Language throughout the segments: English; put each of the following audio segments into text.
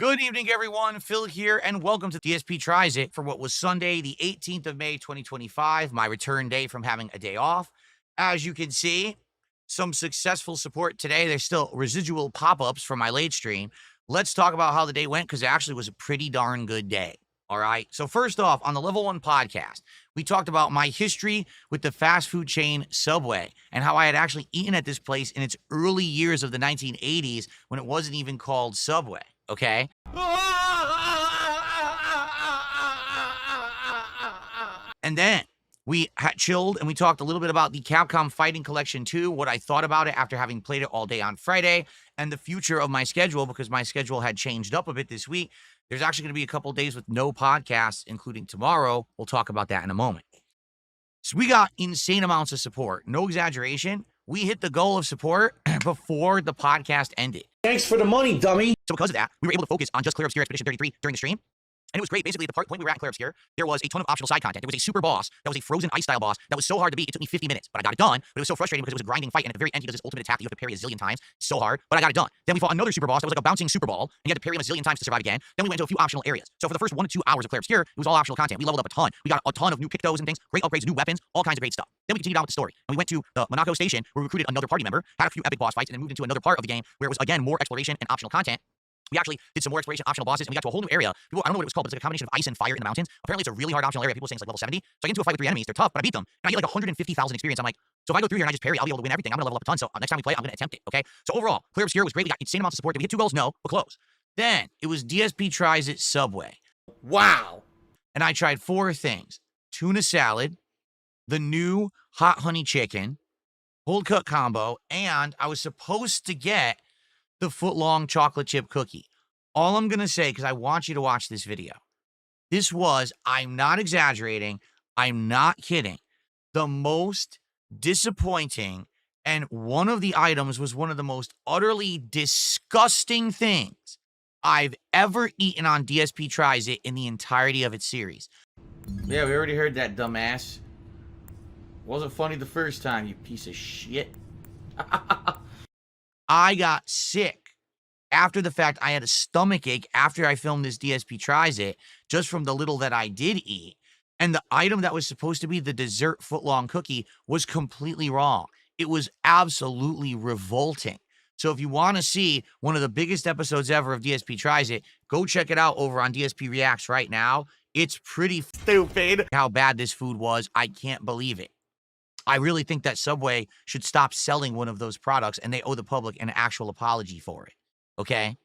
Good evening, everyone. Phil here, and welcome to DSP Tries It for what was Sunday, the 18th of May, 2025, my return day from having a day off. As you can see, some successful support today. There's still residual pop-ups from my late stream. Let's talk about how the day went, because it actually was a pretty darn good day. All right. So first off, on the Level 1 podcast, we talked about my history with the fast food chain Subway and how I had actually eaten at this place in its early years of the 1980s when it wasn't even called Subway. Okay. And then we chilled and we talked a little bit about the Capcom Fighting Collection 2, what I thought about it after having played it all day on Friday, and the future of my schedule, because my schedule had changed up a bit this week. There's actually going to be a couple days with no podcasts, including tomorrow. We'll talk about that in a moment. So we got insane amounts of support. No exaggeration. We hit the goal of support before the podcast ended. Thanks for the money, dummy. So because of that, we were able to focus on just Clear Obscure Expedition 33 during the stream. And it was great. Basically, at the point we were at Clear Obscure, there was a ton of optional side content. There was a super boss that was a frozen ice style boss that was so hard to beat. It took me 50 minutes, but I got it done. But it was so frustrating because it was a grinding fight. And at the very end, he does this ultimate attack that you have to parry a zillion times. So hard, but I got it done. Then we fought another super boss that was like a bouncing super ball, and you had to parry him a zillion times to survive again. Then we went to a few optional areas. So for the first 1 to 2 hours of Clear Obscure, it was all optional content. We leveled up a ton. We got a ton of new pictos and things, great upgrades, new weapons, all kinds of great stuff. Then we continued on with the story. And we went to the Monaco station where we recruited another party member, had a few epic boss fights, and then moved into another part of the game where it was, again, more exploration and optional content. We actually did some more exploration optional bosses, and we got to a whole new area. People, I don't know what it was called, but it's like a combination of ice and fire in the mountains. Apparently, it's a really hard optional area. People saying it's like level 70. So I get into a fight with 3 enemies. They're tough, but I beat them. And I get like 150,000 experience. I'm like, so if I go through here and I just parry, I'll be able to win everything. I'm going to level up a ton. So next time we play, I'm going to attempt it, okay? So overall, Clear Obscure was great. We got insane amounts of support. Did we hit 2 goals? No, but close. Then it was DSP Tries It Subway. Wow. And I tried 4 things. Tuna salad, the new hot honey chicken, cold cut combo, and I was supposed to get the foot-long chocolate chip cookie. All I'm going to say, because I want you to watch this video, this was, I'm not exaggerating, I'm not kidding, the most disappointing, and one of the items was one of the most utterly disgusting things I've ever eaten on DSP Tries It in the entirety of its series. Yeah, we already heard that, dumbass. Wasn't funny the first time, you piece of shit. I got sick. After the fact, I had a stomach ache after I filmed this DSP Tries It, just from the little that I did eat. And the item that was supposed to be the dessert footlong cookie was completely wrong. It was absolutely revolting. So if you want to see one of the biggest episodes ever of DSP Tries It, go check it out over on DSP Reacts right now. It's pretty stupid how bad this food was. I can't believe it. I really think that Subway should stop selling one of those products, and they owe the public an actual apology for it. Okay.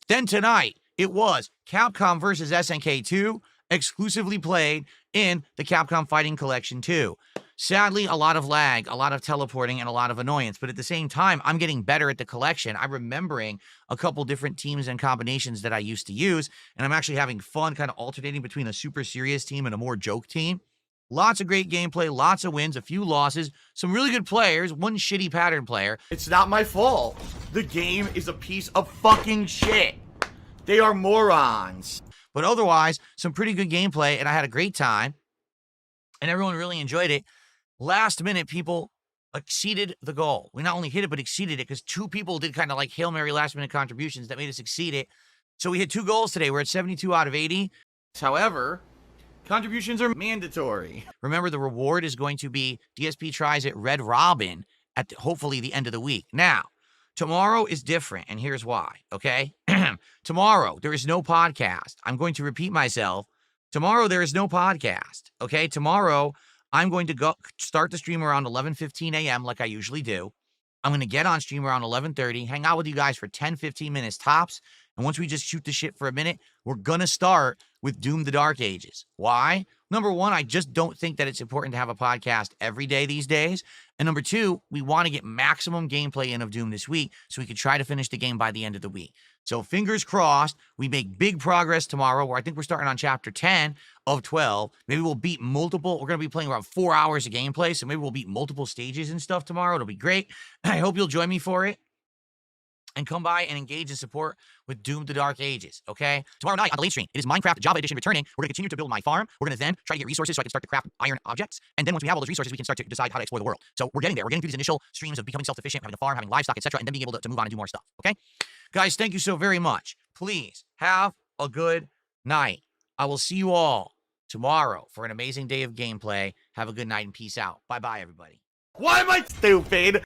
Then tonight, it was Capcom versus SNK 2, exclusively played in the Capcom Fighting Collection 2. Sadly, a lot of lag, a lot of teleporting, and a lot of annoyance. But at the same time, I'm getting better at the collection. I'm remembering a couple different teams and combinations that I used to use, and I'm actually having fun kind of alternating between a super serious team and a more joke team. Lots of great gameplay, lots of wins, a few losses, some really good players, one shitty pattern player. It's not my fault. The game is a piece of fucking shit. They are morons. But otherwise, some pretty good gameplay, and I had a great time, and everyone really enjoyed it. Last minute, people exceeded the goal. We not only hit it, but exceeded it, because 2 people did kind of like Hail Mary last minute contributions that made us exceed it. So we hit 2 goals today. We're at 72 out of 80. However, contributions are mandatory. Remember, the reward is going to be DSP Tries It Red Robin at hopefully the end of the week. Now, tomorrow is different, and here's why, okay? Tomorrow, there is no podcast. I'm going to repeat myself. Tomorrow, there is no podcast, okay? Tomorrow, I'm going to go start the stream around 11:15 a.m. like I usually do. I'm going to get on stream around 11:30, hang out with you guys for 10, 15 minutes tops, and once we just shoot the shit for a minute, we're going to start with Doom the Dark Ages. Why? Number 1, I just don't think that it's important to have a podcast every day these days. And number 2, we want to get maximum gameplay in of Doom this week so we can try to finish the game by the end of the week. So fingers crossed, we make big progress tomorrow, where I think we're starting on chapter 10 of 12. Maybe we'll beat multiple. We're going to be playing around 4 hours of gameplay, so maybe we'll beat multiple stages and stuff tomorrow. It'll be great. I hope you'll join me for it. and come by and engage and support with Doom the Dark Ages, okay? Tomorrow night on the late stream, it is Minecraft Java Edition returning. We're going to continue to build my farm. We're going to then try to get resources so I can start to craft iron objects. And then once we have all those resources, we can start to decide how to explore the world. So we're getting there. We're getting through these initial streams of becoming self-sufficient, having a farm, having livestock, etc., and then being able to move on and do more stuff, okay? Guys, thank you so very much. Please have a good night. I will see you all tomorrow for an amazing day of gameplay. Have a good night and peace out. Bye-bye, everybody. Why am I stupid?